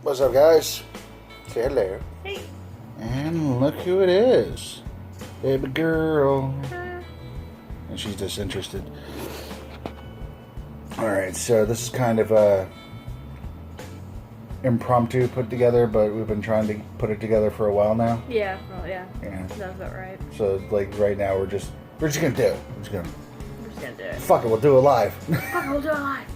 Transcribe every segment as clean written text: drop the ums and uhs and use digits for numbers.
What's up, guys? Say hello. Hey. And look who it is. Baby girl. And she's disinterested. Alright, so this is kind of a impromptu put together, but we've been trying to put it together for a while now. Yeah, well, yeah. Yeah. That's about right. So, like, right now we're just gonna do it. We're just gonna do it. fuck it, we'll do it live. Fuck it, we'll do it live.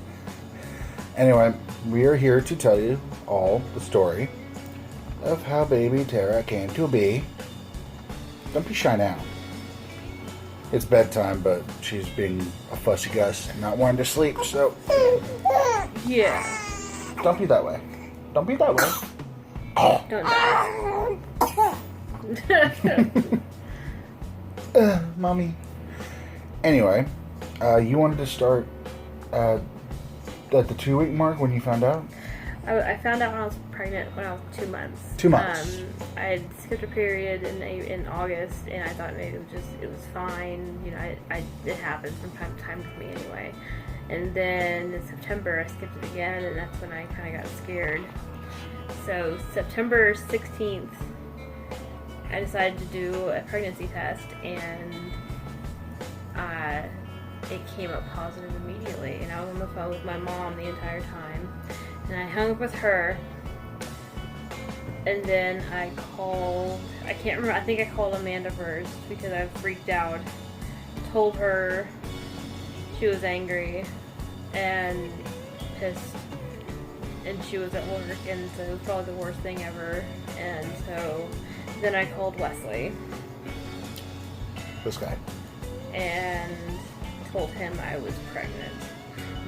Anyway, we are here to tell you all the story of how baby Tara came to be. Don't be shy now. It's bedtime, but she's being a fussy Gus, not wanting to sleep, so... Yeah. Don't be that way. Don't be that way. Don't die. Mommy. Anyway, you wanted to start at the 2-week mark when you found out? I found out when I was pregnant when I was 2 months. 2 months. I had skipped a period in August, and I thought maybe it was fine. You know, it happens from time to time with me anyway. And then in September, I skipped it again, and that's when I kind of got scared. So September 16th, I decided to do a pregnancy test, and it came up positive immediately. And I was on the phone with my mom the entire time. And I hung up with her, and then I called, I can't remember, I think I called Amanda first because I freaked out. Told her she was angry and pissed, and she was at work, and so it was probably the worst thing ever. And so then I called Wesley. This guy. And told him I was pregnant.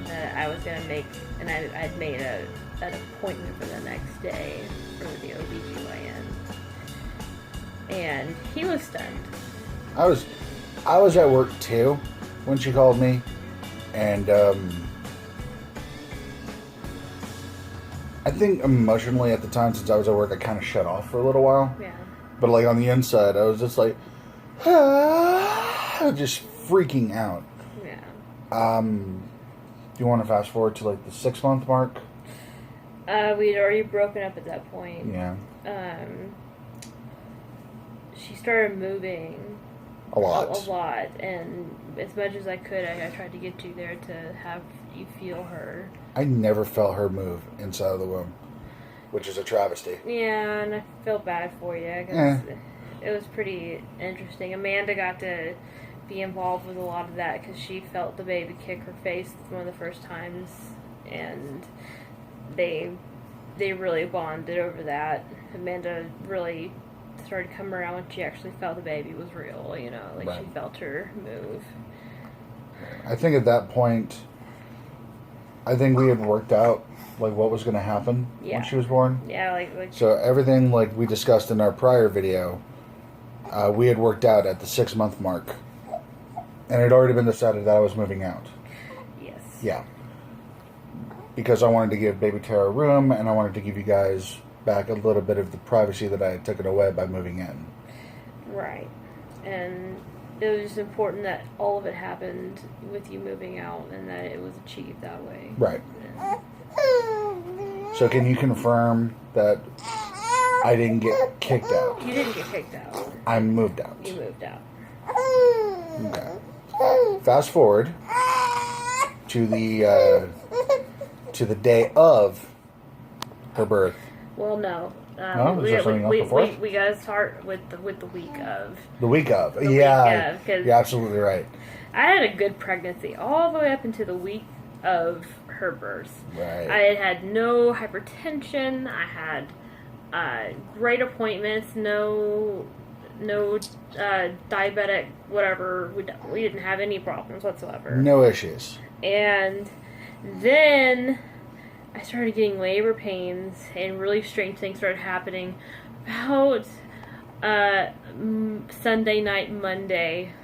That I was going to make, and I'd made an appointment for the next day for the OBGYN. And he was stunned. I was at work too when she called me, and I think emotionally at the time, since I was at work, I kind of shut off for a little while. Yeah. But like on the inside, I was just like, just freaking out. Yeah. Do you want to fast forward to like the 6-month mark? We'd already broken up at that point. Yeah. She started moving. A lot. A lot. And as much as I could, I tried to get you there to have you feel her. I never felt her move inside of the womb, which is a travesty. Yeah, and I feel bad for you because it was pretty interesting. Amanda got to be involved with a lot of that because she felt the baby kick her face one of the first times, and they really bonded over that. Amanda really started coming around when she actually felt the baby was real, you know, like right. She felt her move. I think at that point, I think we had worked out like what was going to happen when she was born. Yeah, like so everything like we discussed in our prior video, we had worked out at the 6-month mark. And it had already been decided that I was moving out. Yes. Yeah. Because I wanted to give baby Tara room, and I wanted to give you guys back a little bit of the privacy that I had taken away by moving in. Right. And it was just important that all of it happened with you moving out, and that it was achieved that way. Right. So can you confirm that I didn't get kicked out? You didn't get kicked out. I moved out. You moved out. Okay. Fast forward to the day of her birth. Well, no. No? Is there something else before? We gotta start with the week of. The week of. The yeah. week of, you're absolutely right. I had a good pregnancy all the way up into the week of her birth. Right. I had no hypertension. I had great appointments. No diabetic, whatever. We didn't have any problems whatsoever. No issues. And then I started getting labor pains, and really strange things started happening about Sunday night, Monday,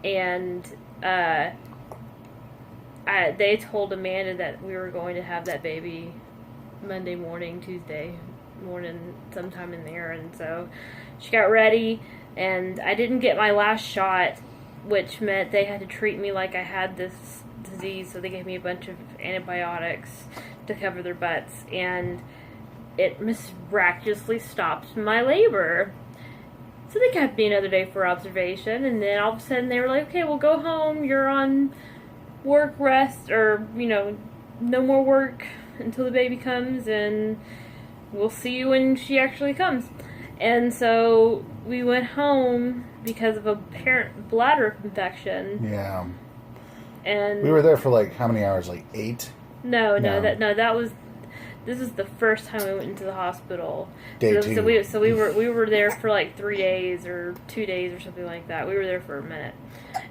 and they told Amanda that we were going to have that baby Monday morning, Tuesday morning, sometime in there, and so she got ready, and I didn't get my last shot, which meant they had to treat me like I had this disease, so they gave me a bunch of antibiotics to cover their butts, and it miraculously stopped my labor. So they kept me another day for observation, and then all of a sudden they were like, okay, well, go home. You're on work rest, or, no more work until the baby comes, and we'll see you when she actually comes. And so we went home because of a parent bladder infection. Yeah. And we were there for like how many hours? Like 8? No. This is the first time we went into the hospital. Day so, 2. So we were there for like 3 days or 2 days or something like that. We were there for a minute,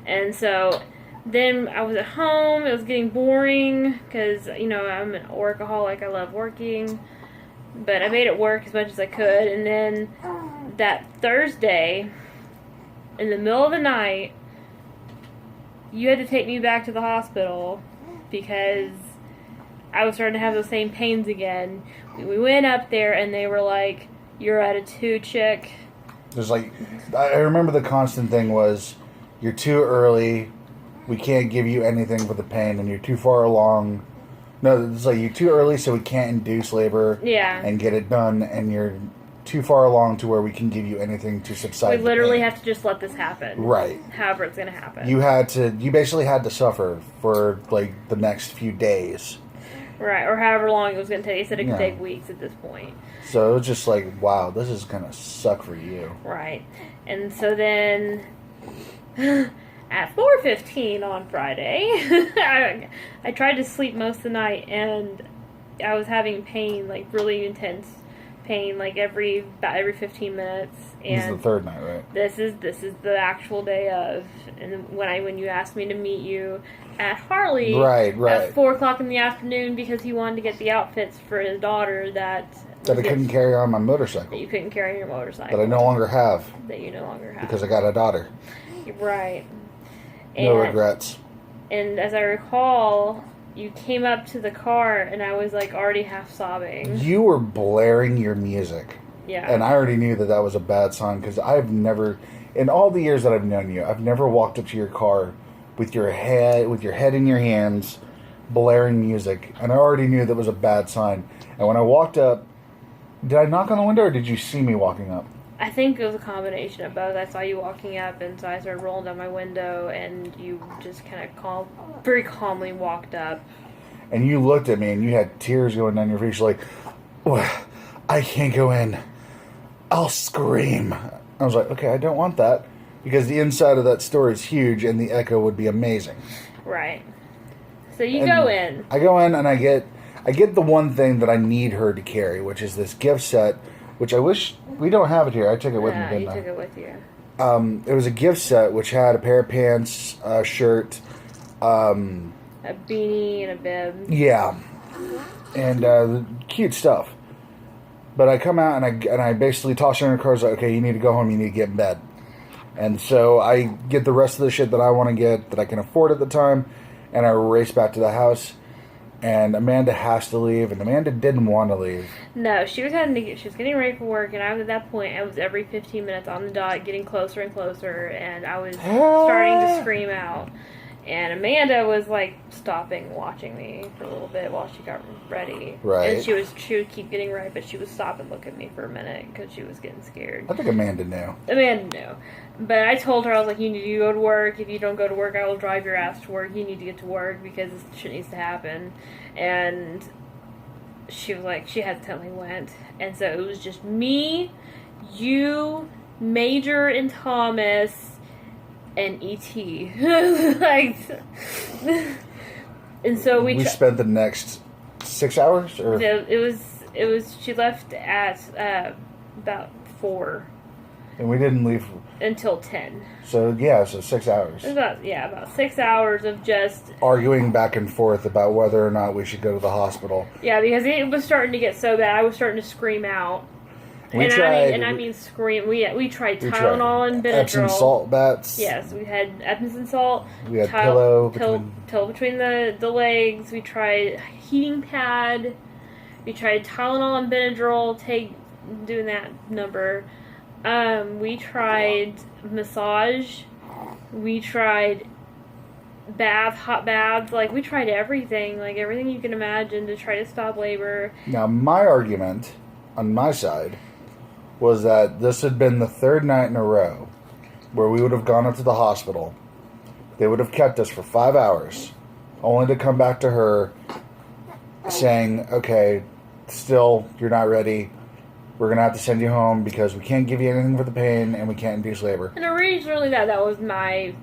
and so then I was at home. It was getting boring because I'm an workaholic. I love working, but I made it work as much as I could. And then that Thursday, in the middle of the night, you had to take me back to the hospital because I was starting to have those same pains again. We went up there and they were like, "You're at a 2, chick." There's like, I remember the constant thing was, you're too early, we can't give you anything for the pain, and you're too far along. No, it's like, you're too early, so we can't induce labor and get it done, and you're too far along to where we can give you anything to subside. We literally have to just let this happen. Right. However it's going to happen. You basically had to suffer for like the next few days. Right, or however long it was going to take. They said it could take weeks at this point. So it was just like, wow, this is going to suck for you. Right. And so then at 4:15 on Friday, I tried to sleep most of the night, and I was having pain, like really intense pain, like about every 15 minutes. And this is the third night, right? This is the actual day of, and when you asked me to meet you at Harley, right, at 4:00 in the afternoon, because he wanted to get the outfits for his daughter that I couldn't carry on my motorcycle. That you couldn't carry on your motorcycle. That I no longer have. That you no longer have. Because I got a daughter. Right. No regrets. And as I recall, you came up to the car, and I was like already half sobbing. You were blaring your music. Yeah. And I already knew that was a bad sign, because I've never, in all the years that I've known you, I've never walked up to your car with your head in your hands, blaring music, and I already knew that was a bad sign. And when I walked up, did I knock on the window, or did you see me walking up? I think it was a combination of both. I saw you walking up, and so I started rolling down my window, and you just kind of very calmly walked up. And you looked at me, and you had tears going down your face. You're like, well, I can't go in. I'll scream. I was like, okay, I don't want that, because the inside of that store is huge, and the echo would be amazing. Right. So you go in. I go in, and I get the one thing that I need her to carry, which is this gift set, which I wish we don't have it here. I took it with me, didn't I? You took it with you. It was a gift set which had a pair of pants, a shirt, a beanie, and a bib. Yeah, and cute stuff. But I come out and I basically toss her in her car. Like, okay, you need to go home. You need to get in bed. And so I get the rest of the shit that I want to get that I can afford at the time, and I race back to the house. And Amanda has to leave, and Amanda didn't want to leave. No, she was getting ready for work, and I was at that point. I was every 15 minutes on the dot, getting closer and closer, and I was starting to scream out. And Amanda was like stopping, watching me for a little bit while she got ready. Right. And she would keep getting ready, but she would stop and look at me for a minute because she was getting scared. I think Amanda knew. Amanda knew. But I told her, I was like, you need to go to work. If you don't go to work, I will drive your ass to work. You need to get to work because this shit needs to happen. And she was like, she hesitantly went. And so it was just me, you, Major, and Thomas, and E.T. And so we spent the next 6 hours? Or? It was, she left at about 4. And we didn't leave until 10. So 6 hours. It was about 6 hours of just arguing back and forth about whether or not we should go to the hospital. Yeah, because it was starting to get so bad. I was starting to scream out. I mean scream. We tried Tylenol and Benadryl. Epsom salt baths. Yes, we had Epsom salt. We had pillow between the legs. We tried heating pad. We tried Tylenol and Benadryl. Doing that number. We tried massage. We tried hot baths. Like, we tried everything. Like, everything you can imagine to try to stop labor. Now, my argument on my side was that this had been the third night in a row where we would have gone up to the hospital. They would have kept us for 5 hours, only to come back to her saying, okay, still, you're not ready. We're going to have to send you home because we can't give you anything for the pain and we can't induce labor. And originally that was my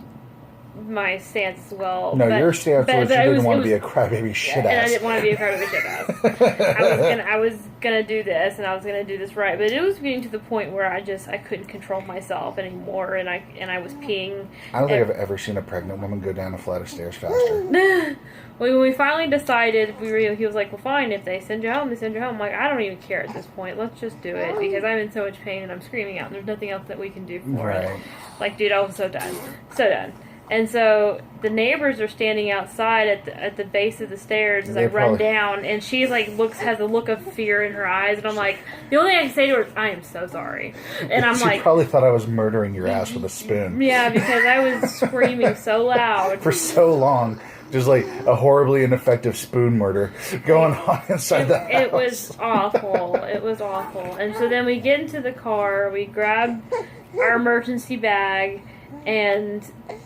stance as well. No, your stance was you didn't want to be a crybaby shit ass. And I didn't want to be a crybaby shit ass. I was gonna do this, and I was gonna do this right, but it was getting to the point where I couldn't control myself anymore, and I was peeing. I don't think I've ever seen a pregnant woman go down a flight of stairs faster. When we finally decided, he was like, well, fine, if they send you home, they send you home. I'm like, I don't even care at this point. Let's just do it, because I'm in so much pain, and I'm screaming out, and there's nothing else that we can do for it. Like, dude, I was so done. So done. And so the neighbors are standing outside at the base of the stairs as I run down, and she has a look of fear in her eyes, and I'm like, the only thing I can say to her is, I am so sorry. And I'm she probably thought I was murdering your ass with a spoon. Yeah, because I was screaming so loud for so long. Just like a horribly ineffective spoon murder going on inside the house. It was awful. It was awful. And so then we get into the car, we grab our emergency bag, and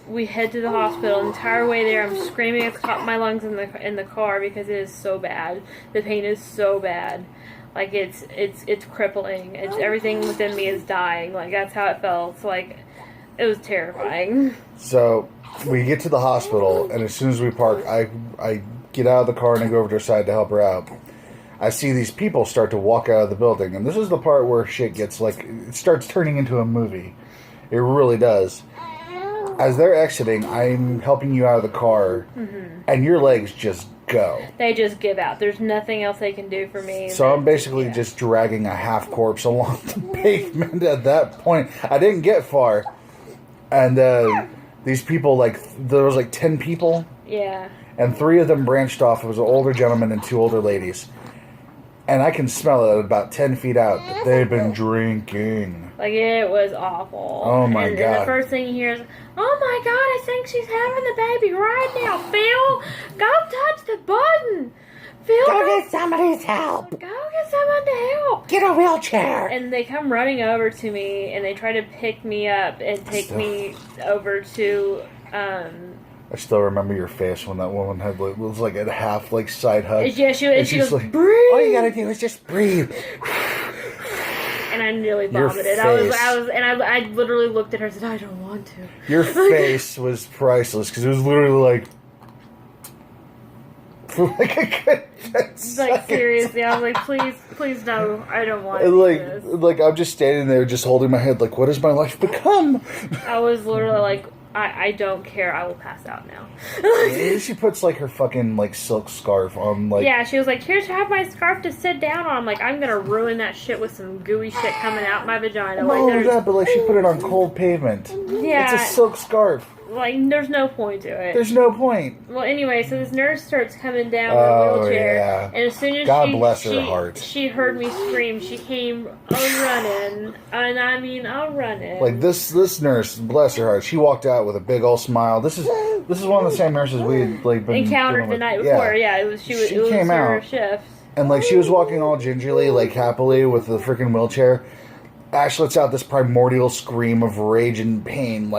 we head to the hospital. The entire way there, I'm screaming at the top of my lungs in the car because it is so bad. The pain is so bad. Like, it's crippling. Everything within me is dying. Like, that's how it felt. Like, it was terrifying. So we get to the hospital, and as soon as we park, I get out of the car and I go over to her side to help her out. I see these people start to walk out of the building, and this is the part where shit gets it starts turning into a movie. It really does. As they're exiting, I'm helping you out of the car, and your legs just go. They just give out. There's nothing else they can do for me. So I'm basically just dragging a half corpse along the pavement at that point. I didn't get far. And these people, there was 10 people. Yeah. And 3 of them branched off. It was an older gentleman and 2 older ladies. And I can smell it at about 10 feet out that they've been drinking. Like, it was awful. Oh, my God. And the first thing you hear is, oh, my God, I think she's having the baby right now. Phil, go touch the button. Phil, go get somebody's help. Go get someone to help. Get a wheelchair. And they come running over to me, and they try to pick me up and take me over to... I still remember your face when that woman was like a half side hug. Yeah, she goes, like, breathe. All you gotta do is just breathe. And I nearly vomited. I literally looked at her and said, I don't want to. Your face was priceless because it was literally like for a good 10 seconds. Seriously, I was like, please no, I don't want to do this. I'm just standing there just holding my head what has my life become? I was literally like, I don't care. I will pass out now. She puts her fucking silk scarf on Yeah, she was like, here's have my scarf to sit down on. I'm like, I'm gonna ruin that shit with some gooey shit coming out my vagina. But she put it on cold pavement. Yeah, it's a silk scarf. There's no point to it. There's no point. Well, anyway, so this nurse starts coming down in a wheelchair, yeah. and as soon as God bless her heart. she heard me scream, she came running, and I mean, running. This nurse, bless her heart, she walked out with a big old smile. This is one of the same nurses we had been encountered the night before. Yeah, it was she came her out shift, and she was walking all gingerly, happily with the freaking wheelchair. Ash lets out this primordial scream of rage and pain,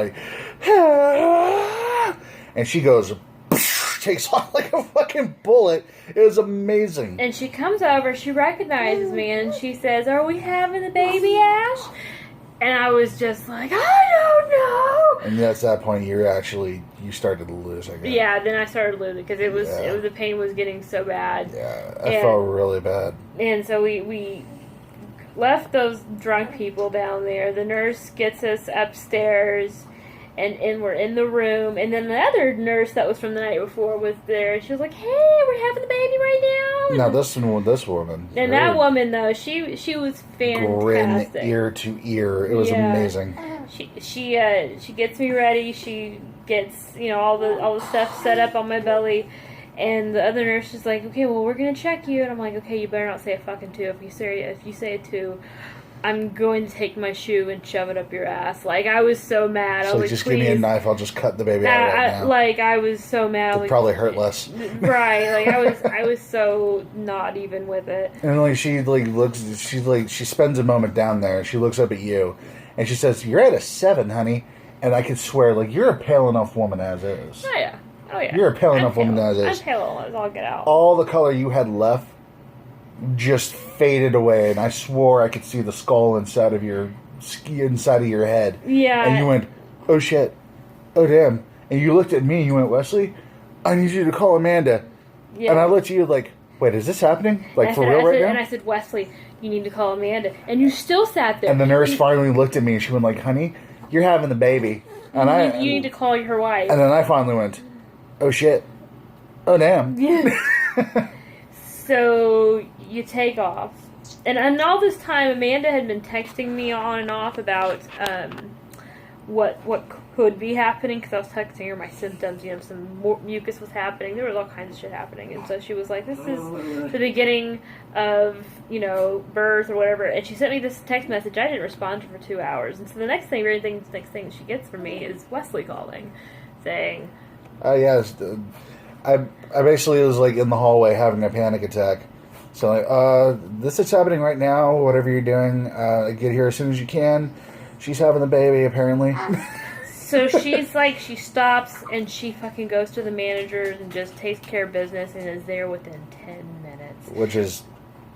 and she goes, takes off like a fucking bullet. It was amazing. And she comes over, she recognizes me, and she says, are we having the baby, Ash? And I was just like, I don't know. And that's that point you started to lose, I guess. Yeah, then I started losing because the pain was getting so bad. Yeah, I felt really bad. And so we left those drunk people down there. The nurse gets us upstairs, and we're in the room. And then another nurse that was from the night before was there. She was like, hey, we're having the baby right now. Now this woman. And that woman, though, she was fantastic. Grin ear to ear. It was amazing. She gets me ready. She gets, all the stuff set up on my belly. And the other nurse is like, okay, well, we're going to check you. And I'm like, okay, you better not say a fucking 2. If you say a 2, I'm going to take my shoe and shove it up your ass. Like, I was so mad. I So was like, just please. give me a knife. I'll just cut the baby out right now. Like, I was so mad. It'd Like, probably hurt less. Right. Like, I was so not even with it. And like she like looks, she spends a moment down there. She looks up at you, and she says, "You're at a 7, honey." And I could swear, like, you're a pale enough woman as is. Oh, yeah. Oh, yeah. You're a pale I'm enough woman as is. I'm pale as I'll get out. All the color you had left just faded away, and I swore I could see the skull inside of your head. Yeah. And you went, "Oh shit, oh damn!" And you looked at me, and you went, "Wesley, I need you to call Amanda." Yeah. And I looked at you like, "Wait, is this happening? Like for real right now?" And I said, Wesley, you need to call Amanda. And you still sat there. And the nurse finally looked at me, and she went like, "Honey, you're having the baby." And you need to call her wife. And then I finally went, "Oh shit, oh damn." Yeah. So you take off, and all this time Amanda had been texting me on and off about what could be happening, because I was texting her my symptoms. Some mucus was happening. There was all kinds of shit happening, and so she was like, "This is the beginning of birth or whatever." And she sent me this text message. I didn't respond to her for 2 hours, and so the next thing she gets from me is Wesley calling, saying, Yes. I basically was like in the hallway having a panic attack. So like, this is happening right now. Whatever you're doing, get here as soon as you can. She's having the baby apparently. So she's like, she stops and she fucking goes to the managers and just takes care of business and is there within 10 minutes. Which is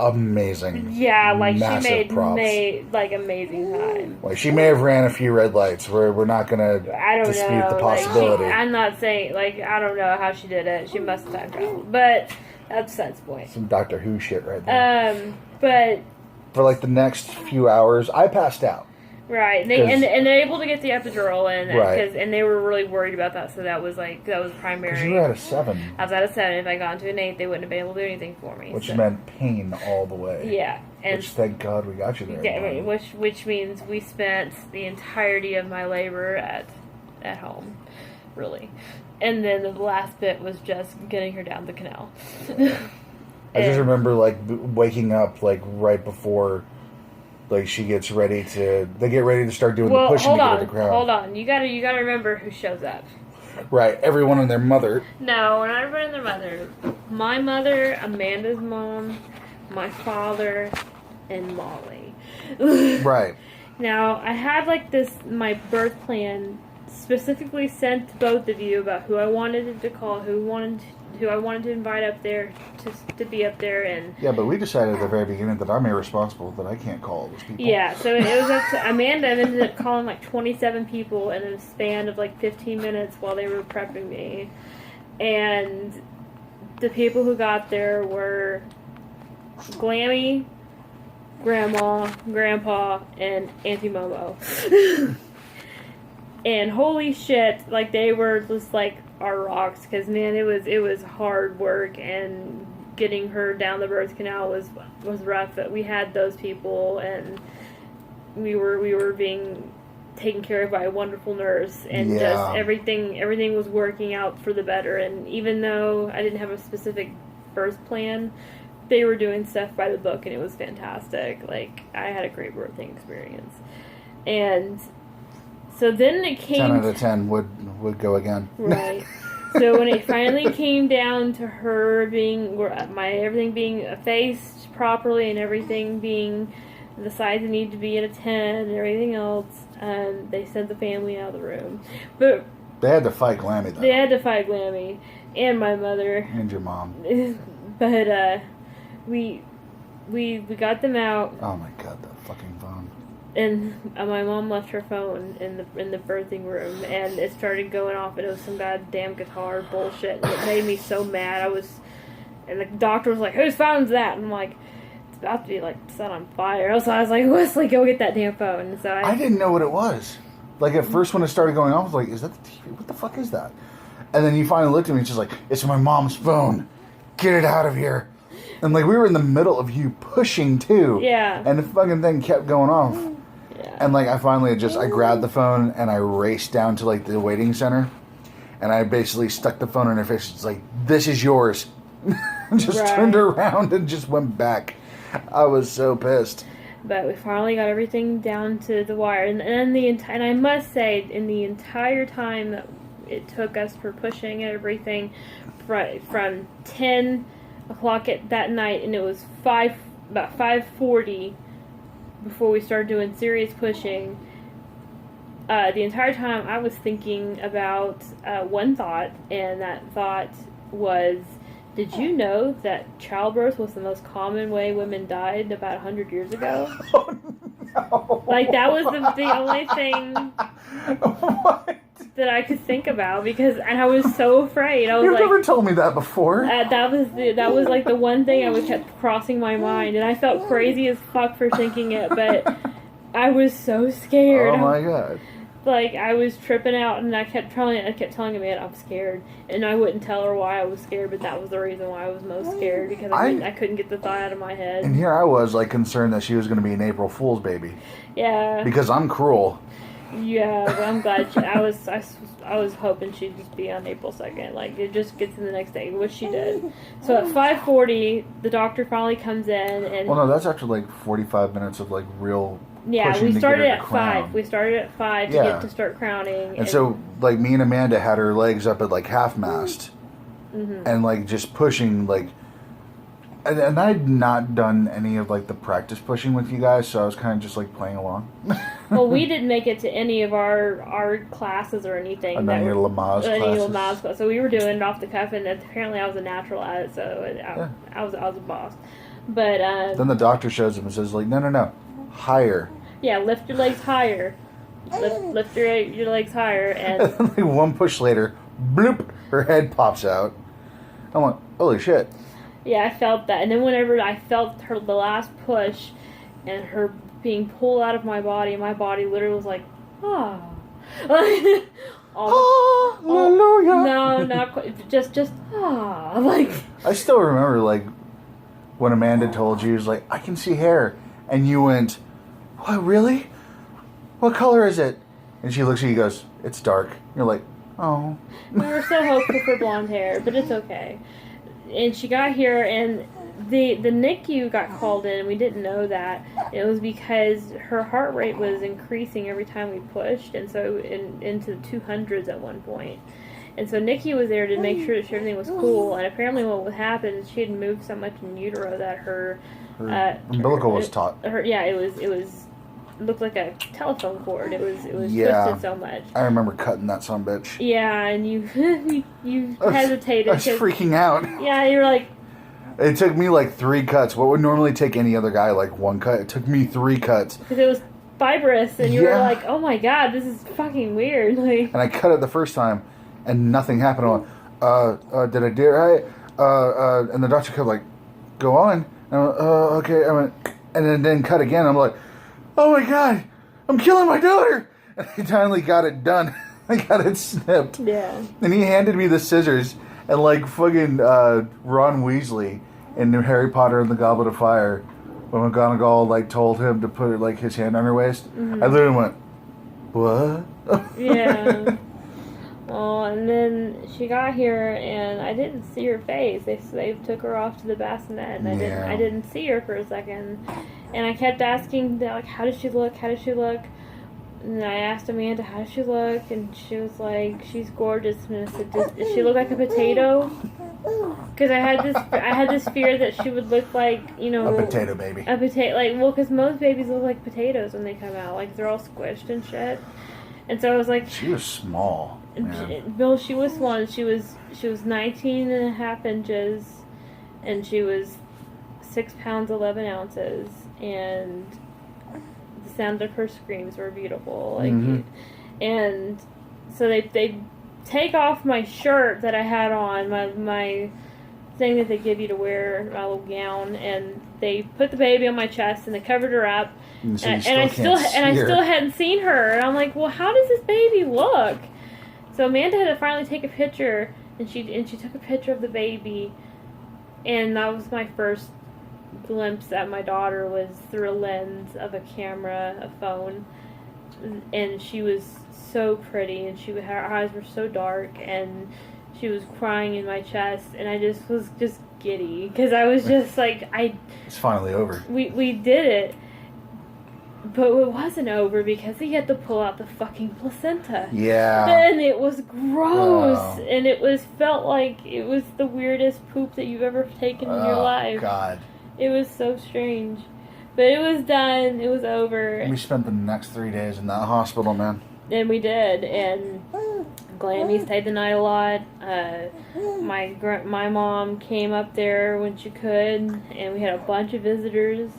amazing. Yeah, like Massive she props. made like amazing time. Like she may have ran a few red lights. We're not gonna dispute the possibility. Like, I'm not saying, like, I don't know how she did it. She must have time traveled, but that's besides the point. Some Doctor Who shit right there. But for like the next few hours, I passed out. right, and they're able to get the epidural in, Right. and they were really worried about that. So that was primary. Because you were at a 7. I was at a 7. If I got into an 8, they wouldn't have been able to do anything for me. Which so. meant pain all the way. Yeah, and which thank God we got you there. yeah, which means we spent the entirety of my labor at home, really, and then the last bit was just getting her down the canal. I just remember like waking up like right before. Like she gets ready to, they get ready to start doing the pushing to get her to ground. Hold on. You gotta remember who shows up. Right, everyone and their mother. No, not everyone and their mother. My mother, Amanda's mom, my father, and Molly. Right. Now I had like my birth plan specifically sent to both of you about who I wanted to call, who I wanted to invite up there to be up there, and yeah, but we decided at the very beginning that I'm irresponsible, that I can't call all those people. yeah, so it was up to Amanda. Ended up calling like 27 people in a span of like 15 minutes while they were prepping me, and the people who got there were Glammy, Grandma, Grandpa, and Auntie Momo. And holy shit, like they were just like our rocks, because man, it was hard work, and getting her down the birth canal was rough. But we had those people, and we were being taken care of by a wonderful nurse, and just everything was working out for the better. And even though I didn't have a specific birth plan, they were doing stuff by the book, and it was fantastic. Like I had a great birthing experience, and. So then it came... 10 out of 10 would go again. Right. So when it finally came down to her being... everything being effaced properly and everything being the size it needed to be at a 10 and everything else, they sent the family out of the room. But... They had to fight Glammy, though. They had to fight Glammy. And my mother. And your mom. But, we got them out. Oh my God, that fucking phone. And my mom left her phone in the birthing room, and it started going off, and it was some goddamn guitar bullshit, and it made me so mad. And the doctor was like, "Whose phone's that?" And I'm like, "It's about to be like set on fire." So I was like, "Wesley, go get that damn phone." And so I didn't know what it was. Like at first when it started going off, I was like, "Is that the TV? What the fuck is that?" And then you finally looked at me, and she's like, "It's my mom's phone. Get it out of here." And like we were in the middle of you pushing too. Yeah. And the fucking thing kept going off. Yeah. And like I finally I grabbed the phone and I raced down to like the waiting center, and I basically stuck the phone in her face. It's like, "This is yours." Just turned around and just went back. I was so pissed. But we finally got everything down to the wire, and and I must say, in the entire time that it took us for pushing everything, from 10 o'clock that night, and it was about 5:40 before we started doing serious pushing. The entire time I was thinking about one thought, and that thought was, did you know that childbirth was the most common way women died about 100 years ago? Oh, no. Like, that was the only thing What? that I could think about, and I was so afraid. I was You've like, never told me that before. that was like the one thing I was kept crossing my mind, and I felt crazy as fuck for thinking it, but I was so scared. Oh my god. Like, I was tripping out, and I kept telling Amanda I'm scared, and I wouldn't tell her why I was scared, but that was the reason why I was most scared, because I couldn't get the thought out of my head. And here I was, like, concerned that she was going to be an April Fool's baby. Yeah. Because I'm cruel. Yeah, but I'm glad I was hoping she'd just be on April 2nd. Like, it just gets in the next day, which she did. So at 5:40, the doctor finally comes in, and... Well, no, that's after, like, 45 minutes of, like, real yeah, pushing we to started get her at to crown. 5. We started at 5 to Yeah. get to start crowning. And so, like, me and Amanda had her legs up at, like, half-mast. Mm-hmm. And, like, just pushing, like... And I'd not done any of, like, the practice pushing with you guys, so I was kind of just, like, playing along. Well, we didn't make it to any of our classes or anything. Any Lamaze classes. So we were doing it off the cuff, and apparently I was a natural at it, so I was a boss. But then the doctor shows him and says, like, no, higher. yeah, lift your legs higher. Lift your legs higher, and And like one push later, bloop, her head pops out. I'm like, holy shit. yeah, I felt that. And then whenever I felt the last push, and her being pulled out of my body literally was like, ah. Hallelujah. No, not quite. Just ah. Like, I still remember, like, when Amanda told you, she was like, I can see hair. And you went, what, really? What color is it? And she looks at you and goes, it's dark. You're like, oh. we were so hopeful for blonde hair, but it's okay. And she got here, and the NICU got called in, and we didn't know that. It was because her heart rate was increasing every time we pushed, and so into the 200s at one point. And so Nikki was there to make sure that everything was cool, and apparently what would happen is she had moved so much in utero that her umbilical was taut. It looked like a telephone cord. It was twisted so much. I remember cutting that son of a bitch. Yeah, and you hesitated. I was freaking out. Yeah, you were like... It took me like 3 cuts. What would normally take any other guy like 1 cut, it took me 3 cuts. Because it was fibrous, and you were like, oh my god, this is fucking weird. Like, and I cut it the first time, and nothing happened. I went, did I do it right? And the doctor kept like, go on. And I went, okay. I went, and then cut again. I'm like, oh my god, I'm killing my daughter. And I finally got it done. I got it snipped. yeah. And he handed me the scissors, and like fucking Ron Weasley in Harry Potter and the Goblet of Fire, when McGonagall like told him to put like his hand on her waist, I literally went, what? Yeah. Oh, and then she got here, and I didn't see her face. They took her off to the bassinet, and I didn't see her for a second. And I kept asking, like, how does she look? How does she look? And I asked Amanda, how does she look? And she was like, she's gorgeous. And I said, does she look like a potato? Because I had this fear that she would look like, you know, a potato baby. A potato, like, well, because most babies look like potatoes when they come out, like they're all squished and shit. And so I was like, she was small. Bill, she was small. She was 19 and a half inches, and she was 6 pounds 11 ounces, and the sound of her screams were beautiful. Like, and so they take off my shirt that I had on, my thing that they give you to wear, my little gown, and they put the baby on my chest, and they covered her up. And I still hadn't seen her, and I'm like, well, how does this baby look? So Amanda had to finally take a picture, and she took a picture of the baby, and that was my first glimpse at my daughter, was through a lens of a camera, a phone, and she was so pretty, and her eyes were so dark, and she was crying in my chest, and I just was just giddy, because I was just like, it's finally over. We did it. But it wasn't over because he had to pull out the fucking placenta. Yeah. And it was gross. Oh. And it felt like it was the weirdest poop that you've ever taken in your life. God. It was so strange. But it was done. It was over. We spent the next 3 days in that hospital, man. And we did. And Glammy stayed the night a lot. My mom came up there when she could. And we had a bunch of visitors.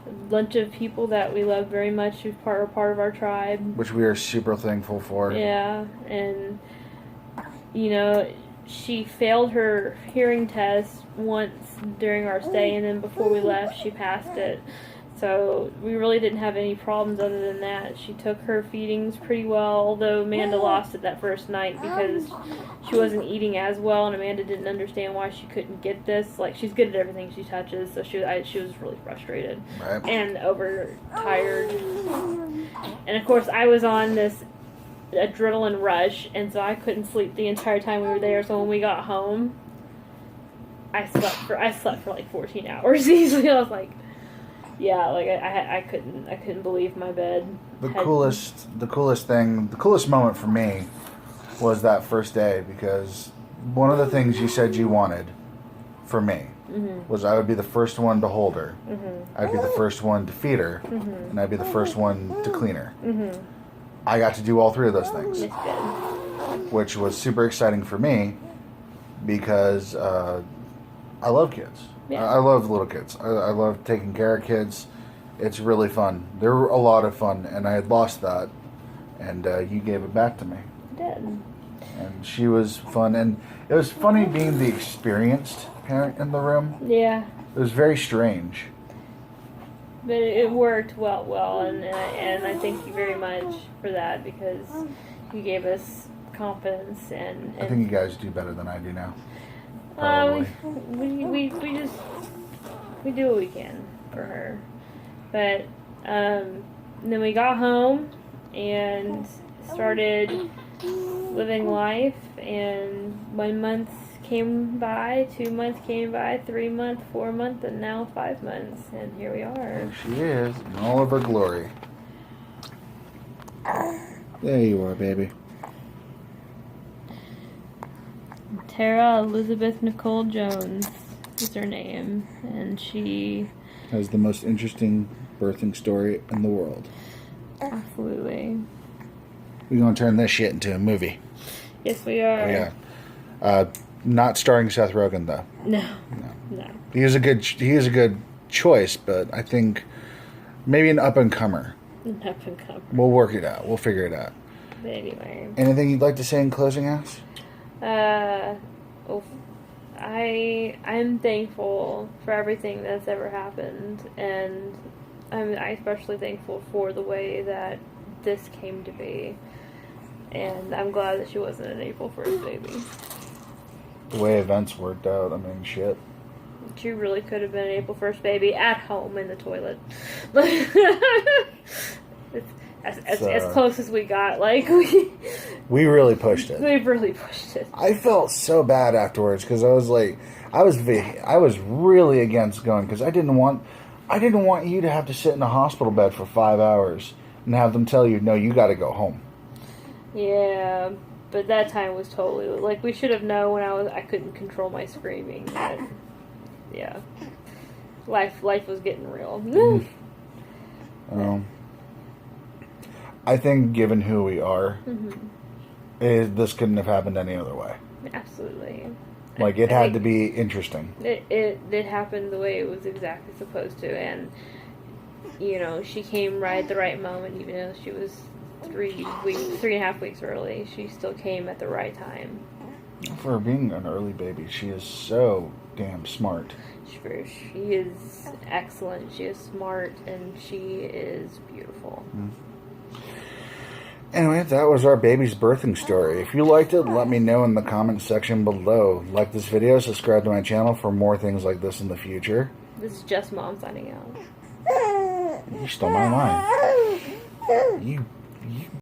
A bunch of people that we love very much who are part of our tribe. Which we are super thankful for. Yeah. And, you know, she failed her hearing test once during our stay, and then before we left, she passed it. So we really didn't have any problems other than that. She took her feedings pretty well, although Amanda lost it that first night because she wasn't eating as well, and Amanda didn't understand why she couldn't get this. Like, she's good at everything she touches, so she was really frustrated Right. and overtired. And of course, I was on this adrenaline rush, and so I couldn't sleep the entire time we were there. So when we got home, I slept for like 14 hours easily. I was like, yeah, like I couldn't believe my bed. The coolest moment for me was that first day, because one of the things you said you wanted for me was I would be the first one to hold her. I'd be the first one to feed her, and I'd be the first one to clean her. I got to do all three of those things, It's good. which was super exciting for me because I love kids. Yeah. I love little kids. I love taking care of kids. It's really fun. They're a lot of fun, and I had lost that, and you gave it back to me. I did. And she was fun, and it was funny being the experienced parent in the room. Yeah, It was very strange. but it worked well, and I thank you very much for that because you gave us confidence and. I think you guys do better than I do now. We do what we can for her, but then we got home and started living life, and 1 month came by, 2 months came by, 3 months, 4 months, and now 5 months, and here we are. There she is, in all of her glory. There you are, baby. Tara Elizabeth Nicole Jones is her name, and she Has the most interesting birthing story in the world. absolutely. We're gonna turn this shit into a movie. Yes, we are. Yeah. Not starring Seth Rogen though. No. He is a good choice, but I think maybe an up and comer. Up and cover. We'll work it out. We'll figure it out. But anyway. Anything you'd like to say in closing, Ass? I'm thankful for everything that's ever happened, and I'm especially thankful for the way that this came to be. And I'm glad that she wasn't an April 1st baby. The way events worked out, I mean, shit. She really could have been an April 1st baby at home in the toilet. It's as close as we got. Like, We really pushed it. we really pushed it. I felt so bad afterwards because I was like, I was really against going because I didn't want you to have to sit in a hospital bed for 5 hours and have them tell you, no, you got to go home. Yeah, but that time was totally like we should have known when I couldn't control my screaming. But yeah, life was getting real. I think, given who we are, this couldn't have happened any other way. Absolutely. Like, it had to be interesting. It happened the way it was exactly supposed to, and you know, she came right at the right moment, even though she was 3.5 weeks early. She still came at the right time. For being an early baby, she is so damn smart. She is excellent. She is smart, and she is beautiful. Anyway, that was our baby's birthing story. If you liked it, let me know in the comments section below. Like this video, subscribe to my channel for more things like this in the future. This is just Mom signing out. You stole my line. You